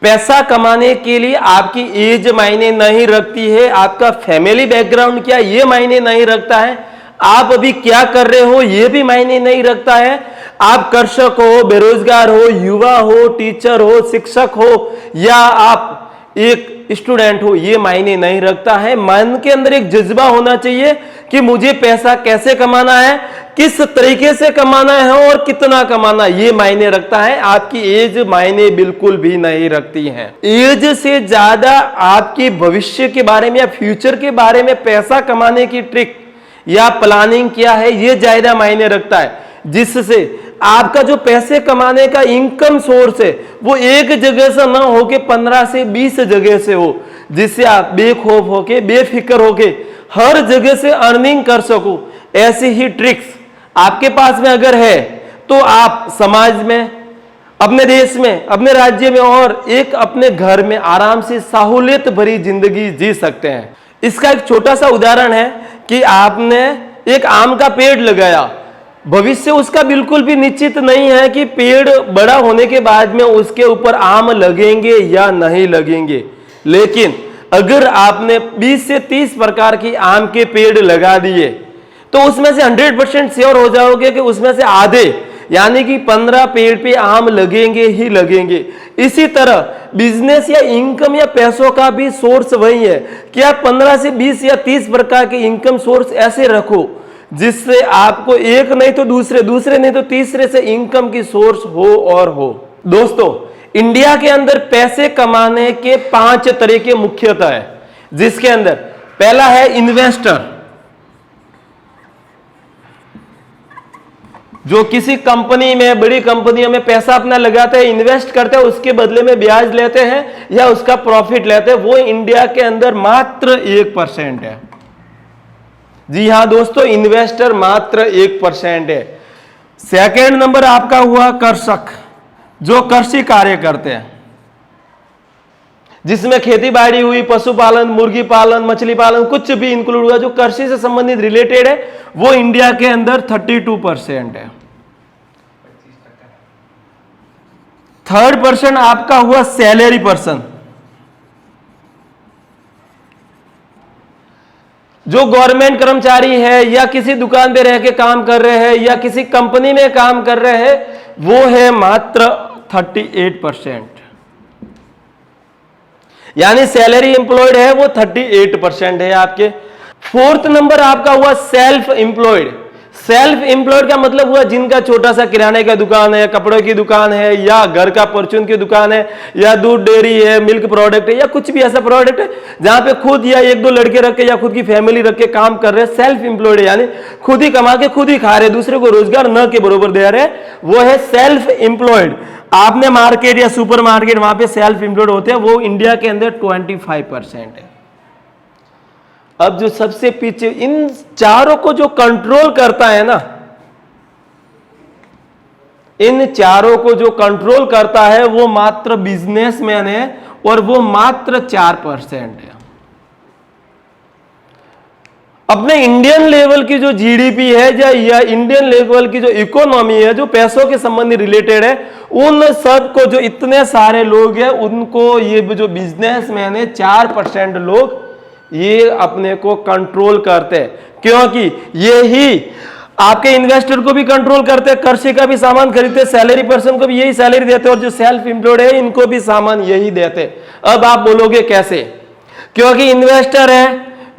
पैसा कमाने के लिए आपकी एज मायने नहीं रखती है, आपका फैमिली बैकग्राउंड क्या ये मायने नहीं रखता है, आप अभी क्या कर रहे हो ये भी मायने नहीं रखता है, आप कृषक हो, बेरोजगार हो, युवा हो, टीचर हो, शिक्षक हो या आप एक स्टूडेंट हो, ये मायने नहीं रखता है। मन के अंदर एक जज्बा होना चाहिए कि मुझे पैसा कैसे कमाना है, किस तरीके से कमाना है और कितना कमाना है, ये मायने रखता है। आपकी एज मायने बिल्कुल भी नहीं रखती है। एज से ज्यादा आपके भविष्य के बारे में या फ्यूचर के बारे में पैसा कमाने की ट्रिक या प्लानिंग क्या है ये ज्यादा मायने रखता है, जिससे आपका जो पैसे कमाने का इनकम सोर्स है वो एक जगह से ना होके 15 से 20 जगह से हो, जिससे आप बेखौफ होके बेफिक्र होके हर जगह से अर्निंग कर सको। ऐसी ही ट्रिक्स आपके पास में अगर है तो आप समाज में, अपने देश में, अपने राज्य में और एक अपने घर में आराम से सहूलियत भरी जिंदगी जी सकते हैं। इसका एक छोटा सा उदाहरण है कि आपने एक आम का पेड़ लगाया, भविष्य उसका बिल्कुल भी निश्चित नहीं है कि पेड़ बड़ा होने के बाद में उसके ऊपर आम लगेंगे या नहीं लगेंगे, लेकिन अगर आपने 20 से 30 प्रकार की आम के पेड़ लगा दिए तो उसमें से 100% श्योर हो जाओगे कि उसमें से आधे यानी कि 15 पेड़ पे आम लगेंगे ही लगेंगे। इसी तरह बिजनेस या इनकम या पैसों का भी सोर्स वही है कि आप 15 से 20 या 30 प्रकार के इनकम सोर्स ऐसे रखो जिससे आपको एक नहीं तो दूसरे, दूसरे नहीं तो तीसरे से इनकम की सोर्स हो और हो। दोस्तों, इंडिया के अंदर पैसे कमाने के 5 तरीके मुख्यतः है, जिसके अंदर पहला है इन्वेस्टर, जो किसी कंपनी में, बड़ी कंपनियों में पैसा अपना लगाते हैं, इन्वेस्ट करते हैं, उसके बदले में ब्याज लेते हैं या उसका प्रॉफिट लेते हैं, वो इंडिया के अंदर मात्र 1% है। जी हां दोस्तों, इन्वेस्टर मात्र 1% है। सेकंड नंबर आपका हुआ कृषक, जो कृषि कार्य करते हैं, जिसमें खेती बाड़ी हुई, पशुपालन, मुर्गी पालन, मछली पालन, कुछ भी इंक्लूड हुआ जो कृषि से संबंधित रिलेटेड है, वो इंडिया के अंदर 32% है। 3rd% आपका हुआ सैलरी पर्सन, जो गवर्नमेंट कर्मचारी है या किसी दुकान पे रह के काम कर रहे हैं या किसी कंपनी में काम कर रहे हैं, वो है मात्र 38%, यानी सैलरी एम्प्लॉयड है वो 38% है आपके। 4th नंबर आपका हुआ सेल्फ एम्प्लॉयड। सेल्फ एम्प्लॉयड का मतलब हुआ जिनका छोटा सा किराने का दुकान है, कपड़ों की दुकान है या घर का परचून की दुकान है या दूध डेयरी है, मिल्क प्रोडक्ट है या कुछ भी ऐसा प्रोडक्ट है जहां पे खुद या 1-2 लड़के रख के या खुद की फैमिली रख के काम कर रहे हैं। सेल्फ एम्प्लॉयड है, यानी खुद ही कमा के खुद ही खा रहे, दूसरे को रोजगार न के बरोबर दे रहे, वो है सेल्फ एम्प्लॉयड। आपने मार्केट या सुपर मार्केट वहां पे सेल्फ एम्प्लॉयड होते हैं, वो इंडिया के अंदर 25% है। अब जो सबसे पीछे इन चारों को जो कंट्रोल करता है ना, इन चारों को जो कंट्रोल करता है वो मात्र बिजनेसमैन है और वो मात्र 4% है। अपने इंडियन लेवल की जो जीडीपी है या इंडियन लेवल की जो इकोनॉमी है, जो पैसों के संबंधी रिलेटेड है, उन सब को जो इतने सारे लोग हैं उनको ये जो बिजनेसमैन है 4% लोग ये अपने को कंट्रोल करते हैं, क्योंकि ये ही आपके इन्वेस्टर को भी कंट्रोल करते हैं, कृषि का भी सामान खरीदते, सैलरी पर्सन को भी यही सैलरी देते और जो सेल्फ एम्प्लॉयड है इनको भी सामान यही देते। अब आप बोलोगे कैसे? क्योंकि इन्वेस्टर है,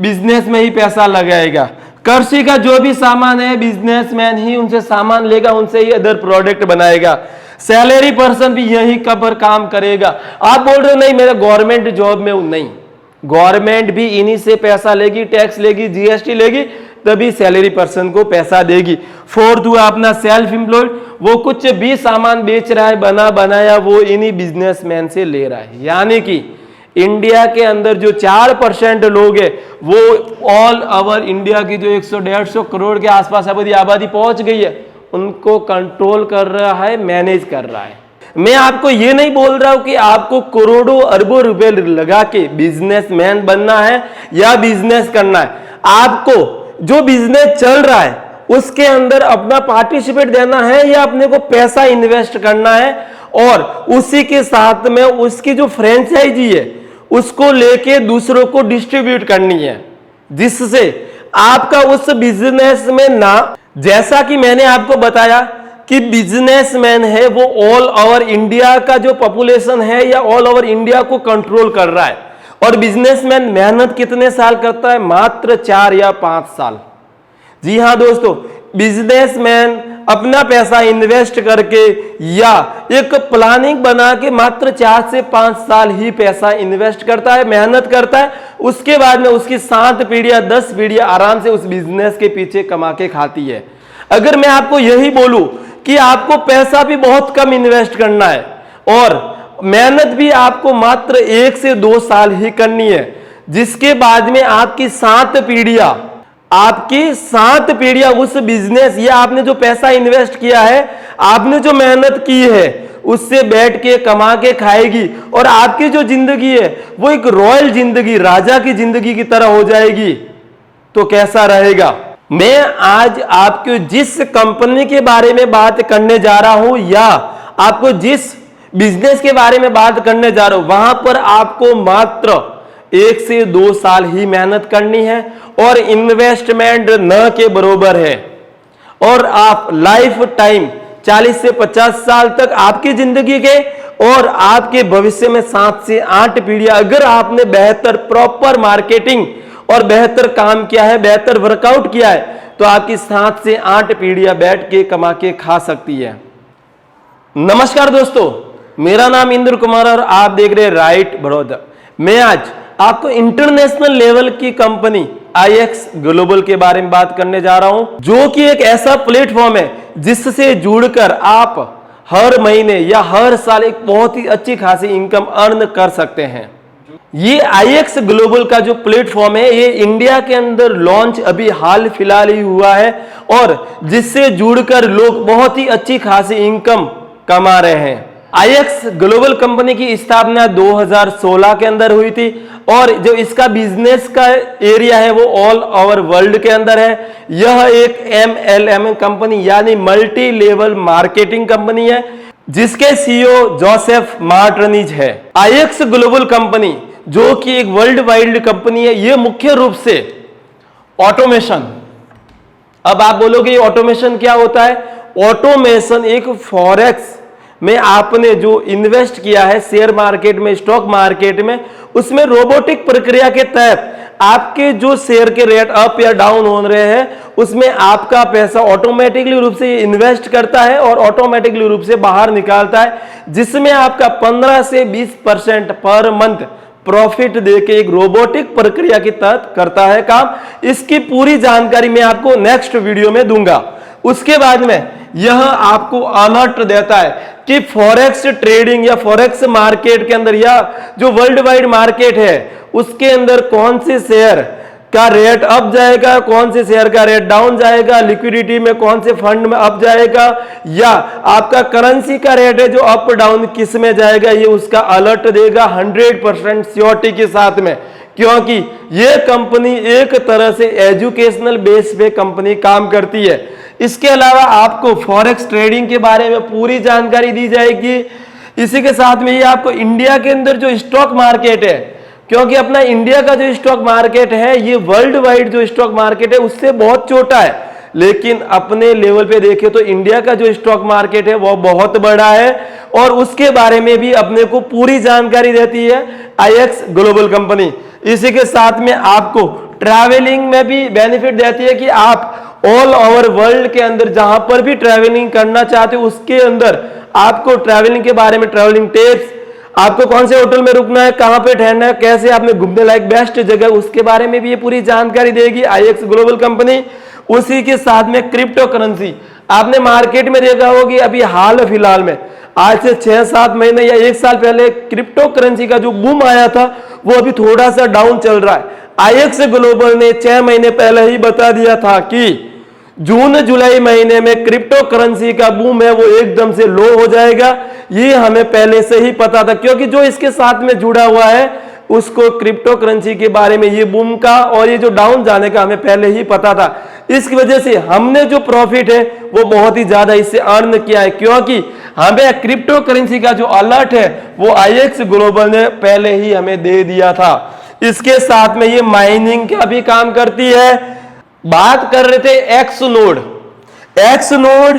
बिजनेस में ही पैसा लगाएगा, कृषि का जो भी सामान है बिजनेसमैन ही उनसे सामान लेगा, उनसे ही अदर प्रोडक्ट बनाएगा, सैलरी पर्सन भी यही कबर काम करेगा। आप बोल रहे हो नहीं मेरा गवर्नमेंट जॉब में हूं, नहीं, गवर्नमेंट भी इन्हीं से पैसा लेगी, टैक्स लेगी, जीएसटी लेगी, तभी सैलरी पर्सन को पैसा देगी। 4th हुआ अपना सेल्फ एम्प्लॉयड, वो कुछ भी सामान बेच रहा है, बना बनाया, वो इन्हीं बिजनेसमैन से ले रहा है। यानी कि इंडिया के अंदर जो 4% लोग हैं वो ऑल ओवर इंडिया की जो 100-150 करोड़ के आसपास आबादी पहुंच गई है, उनको कंट्रोल कर रहा है, मैनेज कर रहा है। मैं आपको ये नहीं बोल रहा हूं कि आपको करोड़ों अरबों रुपए लगा के बिजनेसमैन बनना है या बिजनेस करना है। आपको जो बिजनेस चल रहा है उसके अंदर अपना पार्टिसिपेट देना है या अपने को पैसा इन्वेस्ट करना है और उसी के साथ में उसकी जो फ्रेंचाइजी है उसको लेके दूसरों को डिस्ट्रीब्यूट करनी है, जिससे आपका उस बिजनेस में ना, जैसा कि मैंने आपको बताया कि बिजनेसमैन है वो ऑल ओवर इंडिया का जो पॉपुलेशन है या ऑल ओवर इंडिया को कंट्रोल कर रहा है, और बिजनेसमैन मेहनत कितने साल करता है? मात्र 4 या 5 साल। जी हां दोस्तों, बिजनेसमैन अपना पैसा इन्वेस्ट करके या एक प्लानिंग बना के मात्र 4 से 5 साल ही पैसा इन्वेस्ट करता है, मेहनत करता है। उसके बाद में उसकी 7 पीढ़ियां 10 पीढ़ियां आराम से उस बिजनेस के पीछे कमा के खाती है। अगर मैं आपको यही बोलूं कि आपको पैसा भी बहुत कम इन्वेस्ट करना है और मेहनत भी आपको मात्र 1 से 2 साल ही करनी है, जिसके बाद में आपकी 7 पीढ़ियां उस बिजनेस या आपने जो पैसा इन्वेस्ट किया है, आपने जो मेहनत की है, उससे बैठ के कमा के खाएगी, और आपकी जो जिंदगी है वो एक रॉयल जिंदगी, राजा की जिंदगी की तरह हो जाएगी। तो कैसा रहेगा? मैं आज आपको जिस कंपनी के बारे में बात करने जा रहा हूं या आपको जिस बिजनेस के बारे में बात करने जा रहा हूं, वहां पर आपको मात्र 1 से 2 साल ही मेहनत करनी है और इन्वेस्टमेंट न के बराबर है, और आप लाइफ टाइम 40 से 50 साल तक आपकी जिंदगी के और आपके भविष्य में 7 से 8 पीढ़ियां, अगर आपने बेहतर प्रॉपर मार्केटिंग और बेहतर काम किया है, बेहतर वर्कआउट किया है, तो आपकी 7 से 8 पीढ़ियां बैठ के कमा के खा सकती है। नमस्कार दोस्तों, मेरा नाम इंद्र कुमार और आप देख रहे हैं राइट बड़ौदा। मैं आज आपको इंटरनेशनल लेवल की कंपनी आईएक्स ग्लोबल के बारे में बात करने जा रहा हूं, जो कि एक ऐसा प्लेटफॉर्म है जिससे जुड़कर आप हर महीने या हर साल एक बहुत ही अच्छी खासी इनकम अर्न कर सकते हैं। ये आईएक्स ग्लोबल का जो प्लेटफॉर्म है, ये इंडिया के अंदर लॉन्च अभी हाल फिलहाल ही हुआ है, और जिससे जुड़कर लोग बहुत ही अच्छी खासी इनकम कमा रहे हैं। आईएक्स ग्लोबल कंपनी की स्थापना 2016 के अंदर हुई थी, और जो इसका बिजनेस का एरिया है वो ऑल ओवर वर्ल्ड के अंदर है। यह एक MLM कंपनी यानी मल्टी लेवल मार्केटिंग कंपनी है, जिसके सीईओ जोसेफ मार्टिनेज है। आईएक्स ग्लोबल कंपनी जो कि एक वर्ल्ड वाइड कंपनी है, ये मुख्य रूप से ऑटोमेशन। अब आप बोलोगे ऑटोमेशन क्या होता है? ऑटोमेशन एक फॉरेक्स में आपने जो इन्वेस्ट किया है शेयर मार्केट में, स्टॉक मार्केट में, उसमें रोबोटिक प्रक्रिया के तहत आपके जो शेयर के रेट अप या डाउन हो रहे हैं, उसमें आपका पैसा ऑटोमेटिकली रूप से इन्वेस्ट करता है और ऑटोमेटिकली रूप से बाहर निकालता है, जिसमें आपका 15 से 20% पर मंथ प्रॉफिट देके एक रोबोटिक प्रक्रिया के तहत करता है काम। इसकी पूरी जानकारी मैं आपको नेक्स्ट वीडियो में दूंगा। उसके बाद में यह आपको अलर्ट देता है कि फॉरेक्स ट्रेडिंग या फॉरेक्स मार्केट के अंदर या जो वर्ल्ड वाइड मार्केट है उसके अंदर कौन से शेयर का रेट अप जाएगा, कौन से शेयर का रेट डाउन जाएगा, लिक्विडिटी में कौन से फंड में अप जाएगा, या आपका करेंसी का रेट है जो अप डाउन किस में जाएगा, ये उसका अलर्ट देगा 100% श्योरिटी के साथ में, क्योंकि ये कंपनी एक तरह से एजुकेशनल बेस पे कंपनी काम करती है। इसके अलावा आपको फॉरेक्स ट्रेडिंग के बारे में पूरी जानकारी दी जाएगी। इसी के साथ में ये आपको इंडिया के अंदर जो स्टॉक मार्केट है, क्योंकि अपना इंडिया का जो स्टॉक मार्केट है ये वर्ल्ड वाइड जो स्टॉक मार्केट है उससे बहुत छोटा है, लेकिन अपने लेवल पे देखें तो इंडिया का जो स्टॉक मार्केट है वो बहुत बड़ा है, और उसके बारे में भी अपने को पूरी जानकारी देती है आईएक्स ग्लोबल कंपनी। इसी के साथ में आपको ट्रैवलिंग में भी बेनिफिट देती है कि आप ऑल ओवर वर्ल्ड के अंदर जहां पर भी ट्रैवलिंग करना चाहते हो उसके अंदर आपको ट्रैवलिंग के बारे में ट्रैवलिंग टिप्स, आपको कौन से होटल में रुकना है, कहां पे ठहरना है, कैसे आपने घूमने लायक बेस्ट जगह, उसके बारे में भी ये पूरी जानकारी देगी आईएक्स ग्लोबल कंपनी। उसी के साथ में क्रिप्टो करेंसी, आपने मार्केट में देखा होगा कि अभी हाल फिलहाल में आज से 6-7 महीने या 1 साल पहले क्रिप्टो करेंसी का जो बूम आया था वो अभी थोड़ा सा डाउन चल रहा है। आईएक्स ग्लोबल ने 6 महीने पहले ही बता दिया था कि जून जुलाई महीने में क्रिप्टो करेंसी का बूम है वो एकदम से लो हो जाएगा। ये हमें पहले से ही पता था, क्योंकि जो इसके साथ में जुड़ा हुआ है उसको क्रिप्टो करेंसी के बारे में ये बूम का और ये जो डाउन जाने का हमें पहले ही पता था। इसकी वजह से हमने जो प्रॉफिट है वो बहुत ही ज्यादा इससे अर्न किया है, क्योंकि हमें क्रिप्टो करेंसी का जो अलर्ट है वो आईएक्स ग्लोबल ने पहले ही हमें दे दिया था। इसके साथ में ये माइनिंग का भी काम करती है। बात कर रहे थे एक्स नोड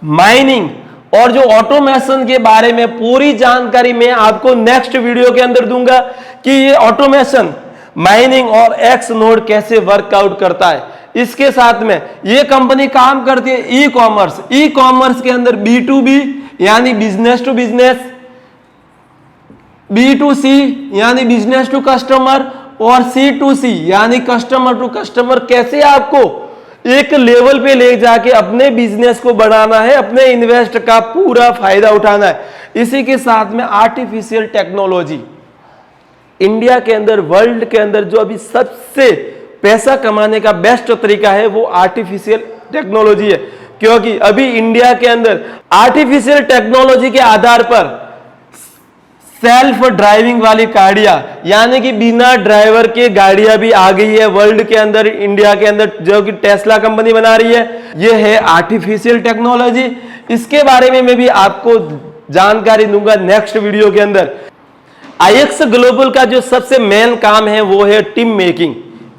माइनिंग और जो ऑटोमेशन के बारे में पूरी जानकारी मैं आपको नेक्स्ट वीडियो के अंदर दूंगा कि ये ऑटोमेशन माइनिंग और एक्स नोड कैसे वर्कआउट करता है। इसके साथ में ये कंपनी काम करती है ई कॉमर्स के अंदर B2B यानी बिजनेस टू बिजनेस, B2C यानी बिजनेस टू कस्टमर और C2C यानी कस्टमर टू कस्टमर। कैसे आपको एक लेवल पे ले जाके अपने बिजनेस को बढ़ाना है, अपने इन्वेस्ट का पूरा फायदा उठाना है। इसी के साथ में आर्टिफिशियल टेक्नोलॉजी इंडिया के अंदर, वर्ल्ड के अंदर जो अभी सबसे पैसा कमाने का बेस्ट तरीका है वो आर्टिफिशियल टेक्नोलॉजी है, क्योंकि अभी इंडिया के अंदर आर्टिफिशियल टेक्नोलॉजी के आधार पर सेल्फ ड्राइविंग वाली गाड़ियां यानी कि बिना ड्राइवर के गाड़ियां भी आ गई है वर्ल्ड के अंदर, इंडिया के अंदर, जो कि टेस्ला कंपनी बना रही है। यह है आर्टिफिशियल टेक्नोलॉजी। इसके बारे में मैं भी आपको जानकारी दूंगा नेक्स्ट वीडियो के अंदर। आईएक्स ग्लोबल का जो सबसे मेन काम है वो है टीम मेकिंग,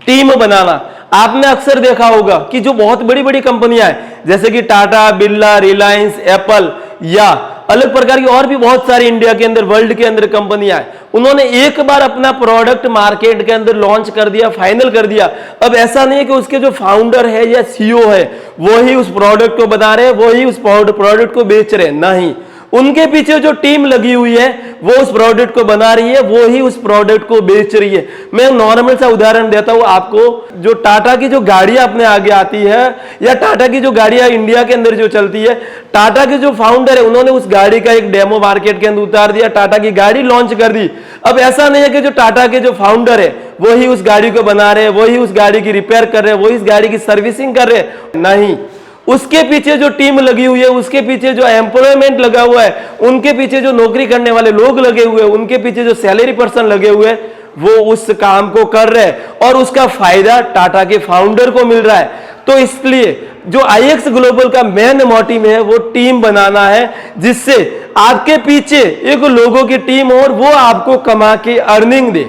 टीम बनाना। आपने अक्सर देखा होगा कि जो बहुत बड़ी बड़ी कंपनियां हैं जैसे कि टाटा, बिरला, रिलायंस, एप्पल या अलग प्रकार की और भी बहुत सारी इंडिया के अंदर, वर्ल्ड के अंदर कंपनियां हैं, उन्होंने एक बार अपना प्रोडक्ट मार्केट के अंदर लॉन्च कर दिया, फाइनल कर दिया। अब ऐसा नहीं है कि उसके जो फाउंडर है या सीईओ है वो ही उस प्रोडक्ट को बना रहे, वो ही उस प्रोडक्ट को बेच रहे, नहीं। उनके पीछे जो टीम लगी हुई है वो उस प्रोडक्ट को बना रही है, वो ही उस प्रोडक्ट को बेच रही है। मैं नॉर्मल सा उदाहरण देता हूं आपको। जो टाटा की जो गाड़ियां अपने आगे आती है या टाटा की जो गाड़ियां इंडिया के अंदर जो चलती है, टाटा के जो फाउंडर है उन्होंने उस गाड़ी का एक डेमो मार्केट के अंदर उतार दिया, टाटा की गाड़ी लॉन्च कर दी। अब ऐसा नहीं है कि जो टाटा के जो फाउंडर है वो ही उस गाड़ी को बना रहे, वो ही उस गाड़ी की रिपेयर कर रहे, वो इस गाड़ी की सर्विसिंग कर रहे, नहीं। उसके पीछे जो टीम लगी हुई है, उसके पीछे जो एम्प्लॉयमेंट लगा हुआ है, उनके पीछे जो नौकरी करने वाले लोग लगे हुए हैं, उनके पीछे जो सैलरी पर्सन लगे हुए हैं, वो उस काम को कर रहे हैं और उसका फायदा टाटा के फाउंडर को मिल रहा है। तो इसलिए जो आईएक्स ग्लोबल का मेन मोटिव है वो टीम बनाना है, जिससे आपके पीछे एक लोगों की टीम और वो आपको कमा के अर्निंग दे।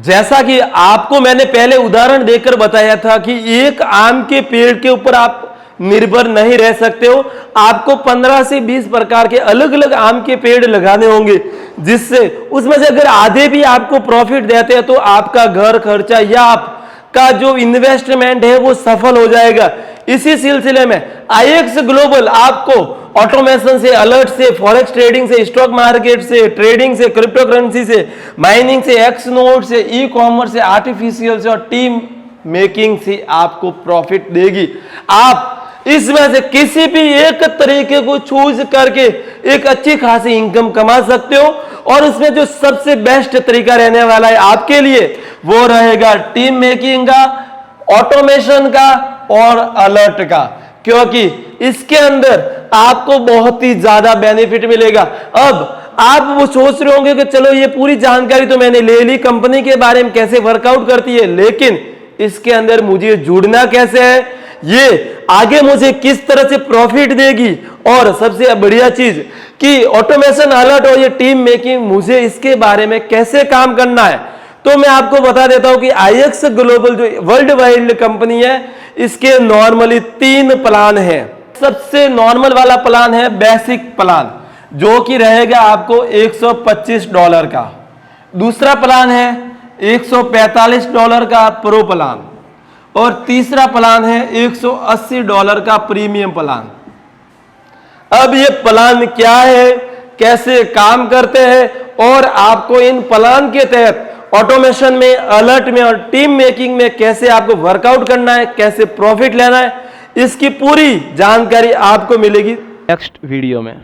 जैसा कि आपको मैंने पहले उदाहरण देकर बताया था कि एक आम के पेड़ के ऊपर आप निर्भर नहीं रह सकते हो, आपको 15 से 20 प्रकार के अलग अलग आम के पेड़ लगाने होंगे, जिससे उसमें से अगर आधे भी आपको प्रॉफिट देते हैं तो आपका घर खर्चा या आपका जो इन्वेस्टमेंट है वो सफल हो जाएगा। इसी सिलसिले में आईएक्स ग्लोबल आपको ऑटोमेशन से, अलर्ट से, फॉरेक्स ट्रेडिंग से, स्टॉक मार्केट से, ट्रेडिंग से, क्रिप्टो करेंसी से, माइनिंग से, एक्स नोड से, ई कॉमर्स से, आर्टिफिशियल से और टीम मेकिंग से आपको प्रॉफिट देगी। आप इसमें से किसी भी एक तरीके को चूज करके एक अच्छी खासी इनकम कमा सकते हो, और उसमें जो सबसे बेस्ट तरीका रहने वाला है आपके लिए वो रहेगा टीम मेकिंग का, ऑटोमेशन का और अलर्ट का, क्योंकि इसके अंदर आपको बहुत ही ज्यादा बेनिफिट मिलेगा। अब आप वो सोच रहे होंगे कि चलो ये पूरी जानकारी तो मैंने ले ली कंपनी के बारे में, कैसे वर्कआउट करती है, लेकिन इसके अंदर मुझे जुड़ना कैसे है, ये आगे मुझे किस तरह से प्रॉफिट देगी, और सबसे बढ़िया चीज कि ऑटोमेशन, अलर्ट और ये टीम मेकिंग, मुझे इसके बारे में कैसे काम करना है। तो मैं आपको बता देता हूं कि आईएक्स ग्लोबल जो वर्ल्ड वाइड कंपनी है, इसके नॉर्मली 3 प्लान है। सबसे नॉर्मल वाला प्लान है बेसिक प्लान, जो कि रहेगा आपको $125 का। दूसरा प्लान है $145 का प्रो प्लान, और तीसरा प्लान है $180 का प्रीमियम प्लान। अब ये प्लान क्या है, कैसे काम करते हैं, और आपको इन प्लान के तहत ऑटोमेशन में, अलर्ट में और टीम मेकिंग में कैसे आपको वर्कआउट करना है, कैसे प्रॉफिट लेना है, इसकी पूरी जानकारी आपको मिलेगी नेक्स्ट वीडियो में।